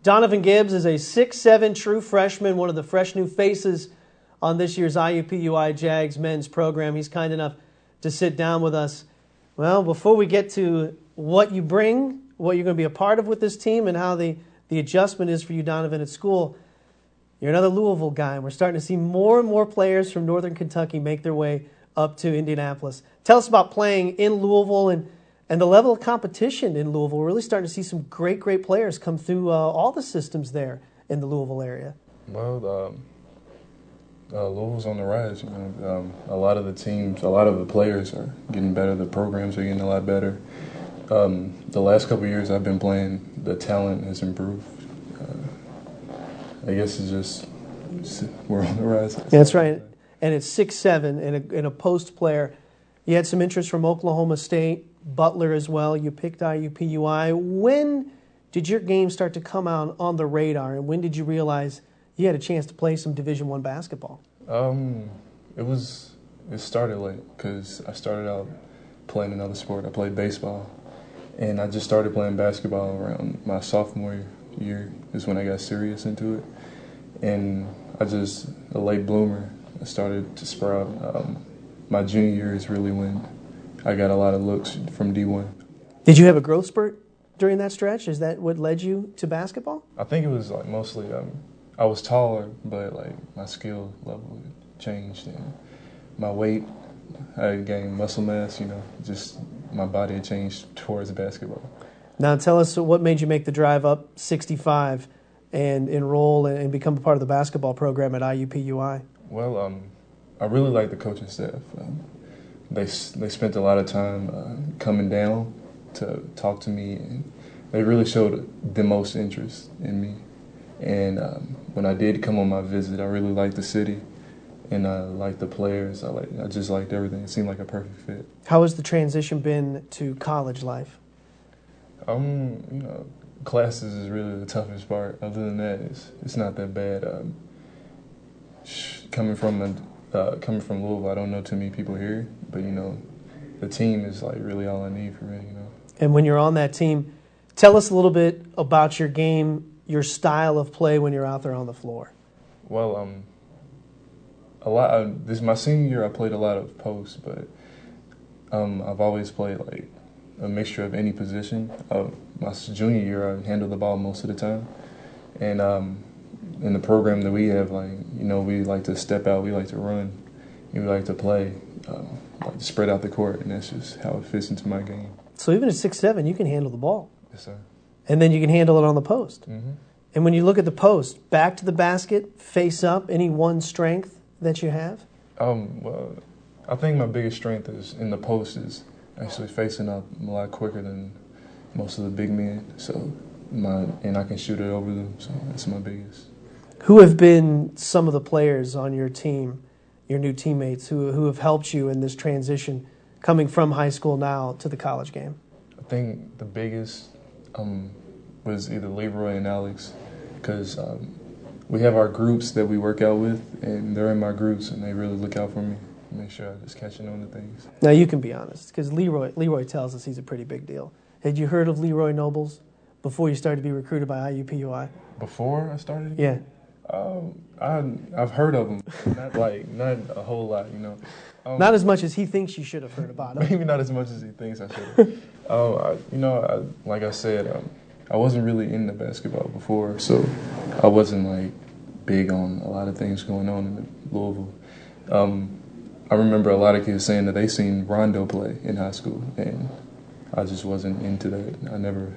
Donovan Gibbs is a 6'7" true freshman, one of the fresh new faces on this year's IUPUI Jags men's program. He's kind enough to sit down with us. Well, before we get to what you bring, what you're going to be a part of with this team, and how the adjustment is for you, Donovan, at school, you're another Louisville guy, and we're starting to see more and more players from Northern Kentucky make their way up to Indianapolis. Tell us about playing in Louisville and the level of competition in Louisville. We're really starting to see some great players come through all the systems there in the Louisville area. Well, Louisville's on the rise. You know, a lot of the teams, a lot of the players are getting better. The programs are getting a lot better. The last couple of years I've been playing, the talent has improved. I guess it's just we're on the rise. That's right. And it's 6'7" and a post player. You had some interest from Oklahoma State, Butler as well. You picked IUPUI. When did your game start to come out on the radar, and when did you realize you had a chance to play some Division I basketball? It started late because I started out playing another sport. I played baseball, and I just started playing basketball around my sophomore year is when I got serious into it. And a late bloomer, I started to sprout. My junior year is really when I got a lot of looks from D1. Did you have a growth spurt during that stretch? Is that what led you to basketball? I think it was like mostly I was taller, but like my skill level changed and my weight, I had gained muscle mass, you know, just my body had changed towards basketball. Now tell us what made you make the drive up 65 and enroll and become a part of the basketball program at IUPUI? Well, I really like the coaching staff. They spent a lot of time coming down to talk to me, and they really showed the most interest in me. And when I did come on my visit, I really liked the city, and I liked the players. I just liked everything. It seemed like a perfect fit. How has the transition been to college life? You know, classes is really the toughest part. Other than that, it's not that bad. Coming from Louisville, I don't know too many people here, but you know, the team is like really all I need for me. You know. And when you're on that team, tell us a little bit about your game, your style of play when you're out there on the floor. Well, this is my senior year. I played a lot of posts, but I've always played like a mixture of any position. My junior year, I handled the ball most of the time, and in the program that we have, like, you know, we like to step out, we like to run, and we like to play, like to spread out the court, and that's just how it fits into my game. So even at 6'7", you can handle the ball. Yes, sir. And then you can handle it on the post. Mm-hmm. And when you look at the post, back to the basket, face up, any one strength that you have? Well, I think my biggest strength is in the post is actually facing up a lot quicker than most of the big men. And I can shoot it over them, so that's my biggest. Who have been some of the players on your team, your new teammates, who have helped you in this transition coming from high school now to the college game? I think the biggest was either Leroy and Alex, because we have our groups that we work out with, and they're in my groups, and they really look out for me, make sure I'm just catching on to things. Now, you can be honest, because Leroy tells us he's a pretty big deal. Had you heard of Leroy Nobles before you started to be recruited by IUPUI? Before I started? Yeah. I've heard of him, not a whole lot, you know. Not as much as he thinks you should have heard about him. Maybe not as much as he thinks I should have. Like I said, I wasn't really into basketball before, so I wasn't like big on a lot of things going on in Louisville. I remember a lot of kids saying that they seen Rondo play in high school, and I just wasn't into that. I never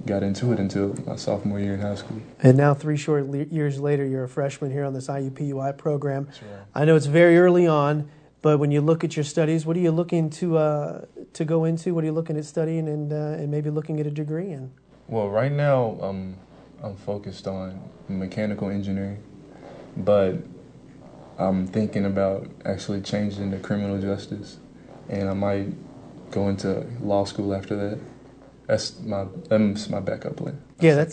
got into it until my sophomore year in high school. And now 3 short years later, you're a freshman here on this IUPUI program. That's right. I know it's very early on, but when you look at your studies, what are you looking to go into? What are you looking at studying and maybe looking at a degree in? Well, right now I'm focused on mechanical engineering, but I'm thinking about actually changing to criminal justice, and I might go into law school after that. That's my backup plan. Yeah,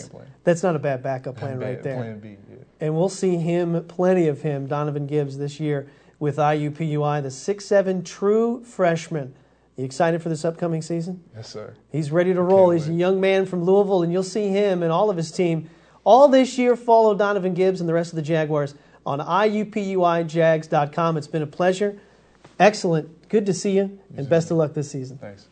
that's not a bad backup plan right there. Plan B, yeah. And we'll see him, plenty of him, Donovan Gibbs, this year with IUPUI, the 6'7" true freshman. You excited for this upcoming season? Yes, sir. He's ready to roll. He's a young man from Louisville, and you'll see him and all of his team all this year. Follow Donovan Gibbs and the rest of the Jaguars on IUPUIJags.com. It's been a pleasure. Excellent. Good to see you, and best of luck this season. Thanks.